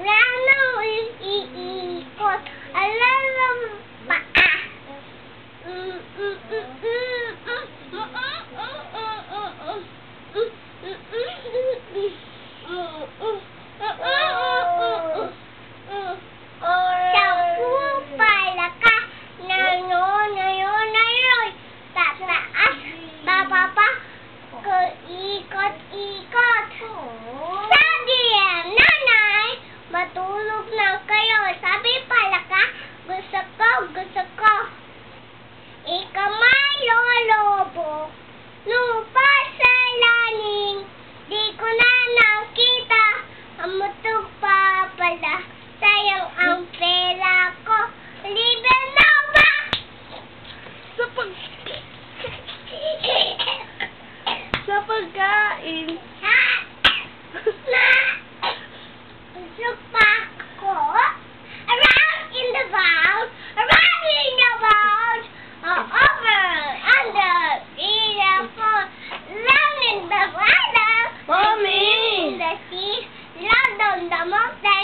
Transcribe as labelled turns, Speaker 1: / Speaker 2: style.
Speaker 1: Rano iikot. Alam paa. Ikot-ikot. Sabi yan, nanay, matulog na kayo. Sabi palaka, gusto ko. Ikamay lolobo, lupa sa langit. Di ko na nakita, amutog pa pala. Sayang ang pera ko. Libre na ba?
Speaker 2: Sa pagkain.
Speaker 1: Ha? Busog pa ako. Around in the world, over, under, in the floor, round in the water,
Speaker 2: Mommy!
Speaker 1: in the sea, round on the mountain.